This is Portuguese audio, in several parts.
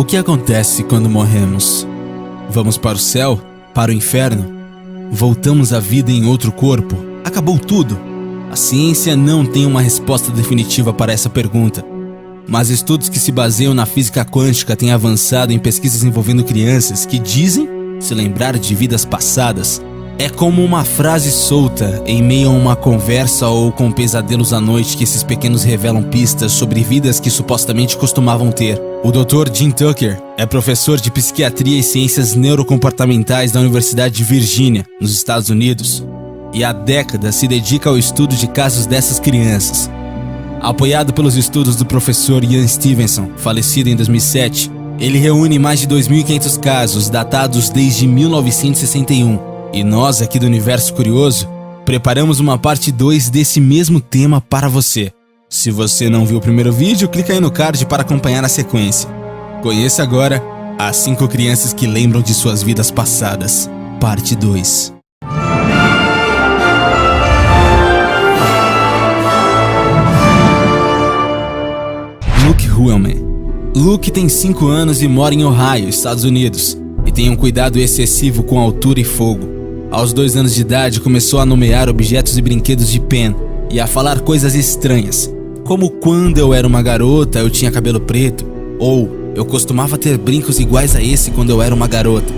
O que acontece quando morremos? Vamos para o céu? Para o inferno? Voltamos à vida em outro corpo? Acabou tudo? A ciência não tem uma resposta definitiva para essa pergunta, mas estudos que se baseiam na física quântica têm avançado em pesquisas envolvendo crianças que dizem se lembrar de vidas passadas. É como uma frase solta em meio a uma conversa ou com pesadelos à noite que esses pequenos revelam pistas sobre vidas que supostamente costumavam ter. O Dr. Jim Tucker é professor de psiquiatria e ciências neurocomportamentais da Universidade de Virgínia, nos Estados Unidos, e há décadas se dedica ao estudo de casos dessas crianças. Apoiado pelos estudos do professor Ian Stevenson, falecido em 2007, ele reúne mais de 2.500 casos datados desde 1961. E nós, aqui do Universo Curioso, preparamos uma parte 2 desse mesmo tema para você. Se você não viu o primeiro vídeo, clica aí no card para acompanhar a sequência. Conheça agora as 5 crianças que lembram de suas vidas passadas, parte 2. Luke Huelman. Luke tem 5 anos e mora em Ohio, Estados Unidos, e tem um cuidado excessivo com altura e fogo. Aos 2 anos de idade, começou a nomear objetos e brinquedos de Pen e a falar coisas estranhas, como quando eu era uma garota eu tinha cabelo preto, ou eu costumava ter brincos iguais a esse quando eu era uma garota.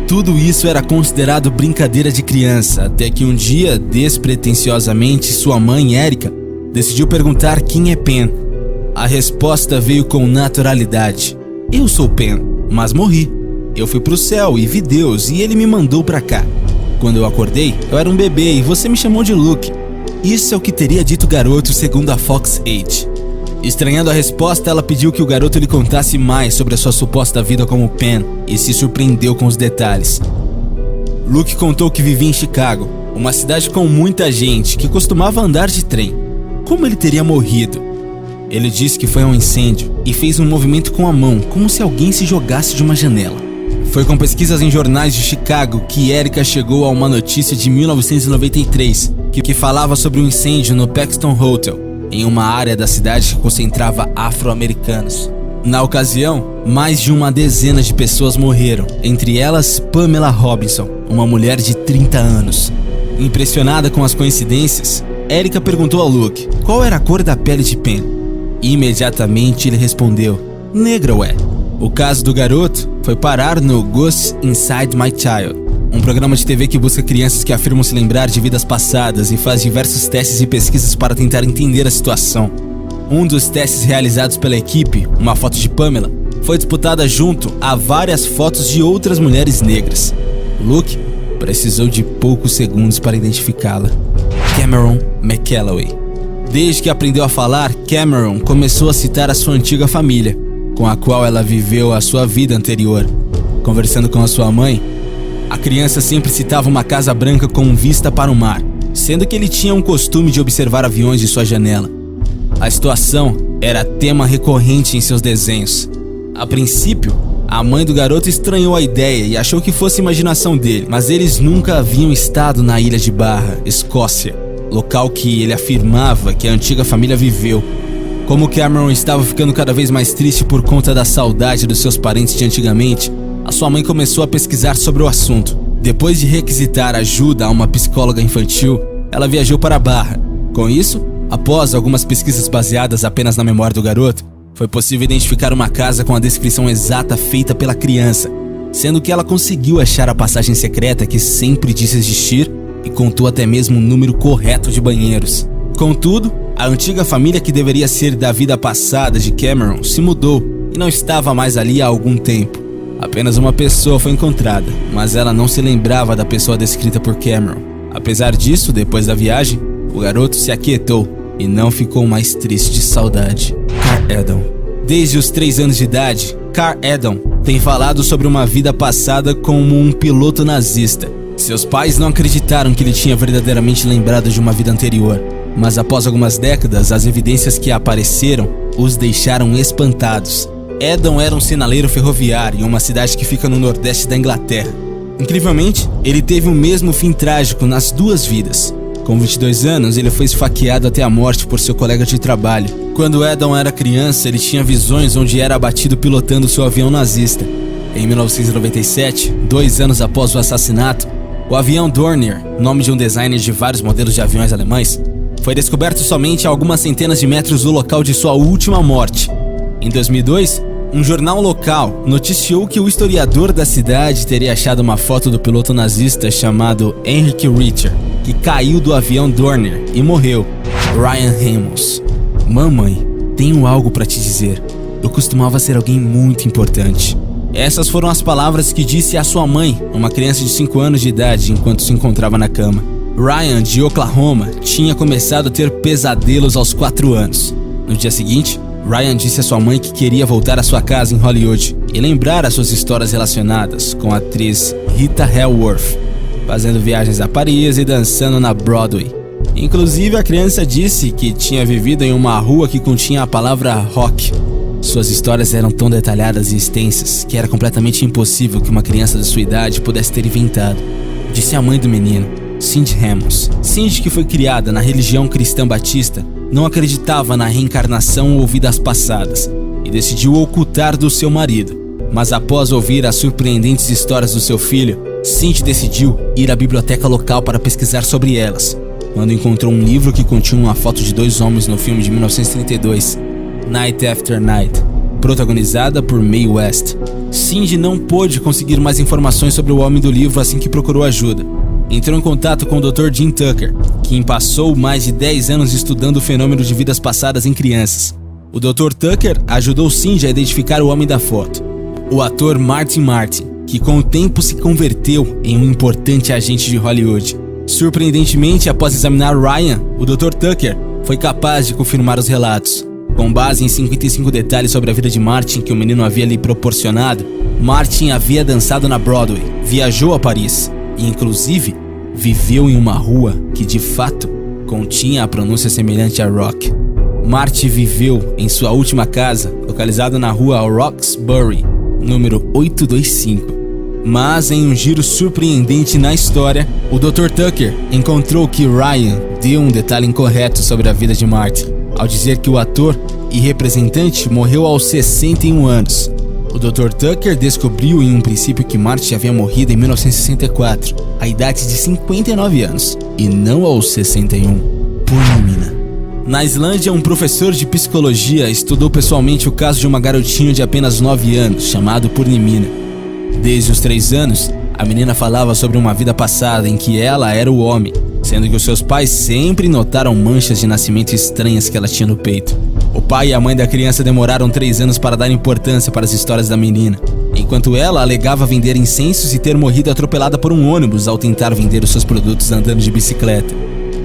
Tudo isso era considerado brincadeira de criança, até que um dia, despretensiosamente, sua mãe, Erica, decidiu perguntar quem é Pen. A resposta veio com naturalidade: eu sou Pen, mas morri. Eu fui pro céu e vi Deus e ele me mandou pra cá. Quando eu acordei, eu era um bebê e você me chamou de Luke. Isso é o que teria dito o garoto segundo a Fox 8. Estranhando a resposta, ela pediu que o garoto lhe contasse mais sobre a sua suposta vida como Pen e se surpreendeu com os detalhes. Luke contou que vivia em Chicago, uma cidade com muita gente que costumava andar de trem. Como ele teria morrido? Ele disse que foi a um incêndio e fez um movimento com a mão, como se alguém se jogasse de uma janela. Foi com pesquisas em jornais de Chicago que Erica chegou a uma notícia de 1993 que falava sobre um incêndio no Paxton Hotel, em uma área da cidade que concentrava afro-americanos. Na ocasião, mais de uma dezena de pessoas morreram, entre elas Pamela Robinson, uma mulher de 30 anos. Impressionada com as coincidências, Erica perguntou a Luke qual era a cor da pele de Pen. Imediatamente ele respondeu: negra, ué. O caso do garoto foi parar no Ghosts Inside My Child, um programa de TV que busca crianças que afirmam se lembrar de vidas passadas e faz diversos testes e pesquisas para tentar entender a situação. Um dos testes realizados pela equipe, uma foto de Pamela, foi disputada junto a várias fotos de outras mulheres negras. Luke precisou de poucos segundos para identificá-la: Cameron McCalloway. Desde que aprendeu a falar, Cameron começou a citar a sua antiga família, com a qual ela viveu a sua vida anterior. Conversando com a sua mãe, a criança sempre citava uma casa branca com vista para o mar, sendo que ele tinha um costume de observar aviões de sua janela. A situação era tema recorrente em seus desenhos. A princípio, a mãe do garoto estranhou a ideia e achou que fosse imaginação dele, mas eles nunca haviam estado na ilha de Barra, Escócia, local que ele afirmava que a antiga família viveu. Como Cameron estava ficando cada vez mais triste por conta da saudade dos seus parentes de antigamente, a sua mãe começou a pesquisar sobre o assunto. Depois de requisitar ajuda a uma psicóloga infantil, ela viajou para Barra. Com isso, após algumas pesquisas baseadas apenas na memória do garoto, foi possível identificar uma casa com a descrição exata feita pela criança, sendo que ela conseguiu achar a passagem secreta que sempre disse existir e contou até mesmo o número correto de banheiros. Contudo, a antiga família que deveria ser da vida passada de Cameron se mudou e não estava mais ali há algum tempo. Apenas uma pessoa foi encontrada, mas ela não se lembrava da pessoa descrita por Cameron. Apesar disso, depois da viagem, o garoto se aquietou e não ficou mais triste de saudade. Carl Edom. Desde os 3 anos de idade, Carl Edom tem falado sobre uma vida passada como um piloto nazista. Seus pais não acreditaram que ele tinha verdadeiramente lembrado de uma vida anterior, mas após algumas décadas, as evidências que apareceram os deixaram espantados. Edom era um sinaleiro ferroviário em uma cidade que fica no nordeste da Inglaterra. Incrivelmente, ele teve o mesmo fim trágico nas 2 vidas. Com 22 anos, ele foi esfaqueado até a morte por seu colega de trabalho. Quando Adam era criança, ele tinha visões onde era abatido pilotando seu avião nazista. Em 1997, 2 anos após o assassinato, o avião Dornier, nome de um designer de vários modelos de aviões alemães, foi descoberto somente a algumas centenas de metros do local de sua última morte. Em 2002, um jornal local noticiou que o historiador da cidade teria achado uma foto do piloto nazista chamado Heinrich Richter, que caiu do avião Dornier e morreu. Ryan Reynolds: mamãe, tenho algo para te dizer. Eu costumava ser alguém muito importante. Essas foram as palavras que disse à sua mãe, uma criança de 5 anos de idade, enquanto se encontrava na cama. Ryan, de Oklahoma, tinha começado a ter pesadelos aos 4 anos. No dia seguinte, Ryan disse à sua mãe que queria voltar à sua casa em Hollywood e lembrar as suas histórias relacionadas com a atriz Rita Hayworth, fazendo viagens a Paris e dançando na Broadway. Inclusive, a criança disse que tinha vivido em uma rua que continha a palavra rock. Suas histórias eram tão detalhadas e extensas que era completamente impossível que uma criança da sua idade pudesse ter inventado, disse a mãe do menino, Cindy Ramos. Cindy, que foi criada na religião cristã batista, não acreditava na reencarnação ou vidas passadas e decidiu ocultar do seu marido. Mas após ouvir as surpreendentes histórias do seu filho, Cindy decidiu ir à biblioteca local para pesquisar sobre elas, quando encontrou um livro que continha uma foto de 2 homens no filme de 1932, Night After Night, protagonizada por Mae West. Cindy não pôde conseguir mais informações sobre o homem do livro assim que procurou ajuda. Entrou em contato com o Dr. Jim Tucker, quem passou mais de 10 anos estudando o fenômeno de vidas passadas em crianças. O Dr. Tucker ajudou Cindy a identificar o homem da foto, o ator Martin, que com o tempo se converteu em um importante agente de Hollywood. Surpreendentemente, após examinar Ryan, o Dr. Tucker foi capaz de confirmar os relatos. Com base em 55 detalhes sobre a vida de Martin que o menino havia lhe proporcionado, Martin havia dançado na Broadway, viajou a Paris e, inclusive, viveu em uma rua que, de fato, continha a pronúncia semelhante a Rock. Martin viveu em sua última casa, localizada na rua Roxbury, número 825. Mas, em um giro surpreendente na história, o Dr. Tucker encontrou que Ryan deu um detalhe incorreto sobre a vida de Martin, ao dizer que o ator e representante morreu aos 61 anos. O Dr. Tucker descobriu em um princípio que Martin havia morrido em 1964, à idade de 59 anos, e não aos 61, por Purnimina. Na Islândia, um professor de psicologia estudou pessoalmente o caso de uma garotinha de apenas 9 anos, chamado Purnimina. Desde os 3 anos, a menina falava sobre uma vida passada em que ela era o homem, sendo que os seus pais sempre notaram manchas de nascimento estranhas que ela tinha no peito. O pai e a mãe da criança demoraram 3 anos para dar importância para as histórias da menina, enquanto ela alegava vender incensos e ter morrido atropelada por um ônibus ao tentar vender os seus produtos andando de bicicleta.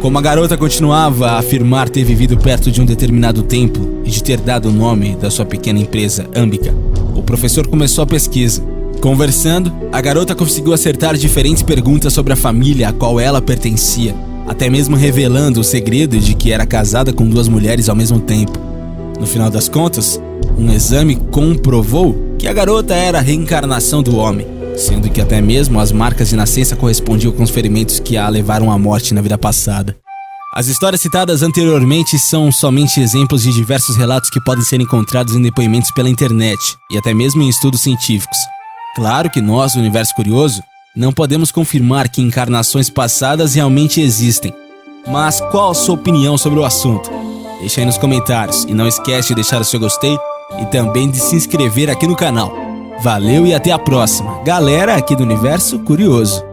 Como a garota continuava a afirmar ter vivido perto de um determinado templo e de ter dado o nome da sua pequena empresa, Ambika, o professor começou a pesquisa. Conversando, a garota conseguiu acertar diferentes perguntas sobre a família a qual ela pertencia, até mesmo revelando o segredo de que era casada com 2 mulheres ao mesmo tempo. No final das contas, um exame comprovou que a garota era a reencarnação do homem, sendo que até mesmo as marcas de nascença correspondiam com os ferimentos que a levaram à morte na vida passada. As histórias citadas anteriormente são somente exemplos de diversos relatos que podem ser encontrados em depoimentos pela internet e até mesmo em estudos científicos. Claro que nós, do Universo Curioso, não podemos confirmar que encarnações passadas realmente existem. Mas qual a sua opinião sobre o assunto? Deixa aí nos comentários e não esquece de deixar o seu gostei e também de se inscrever aqui no canal. Valeu e até a próxima, galera aqui do Universo Curioso.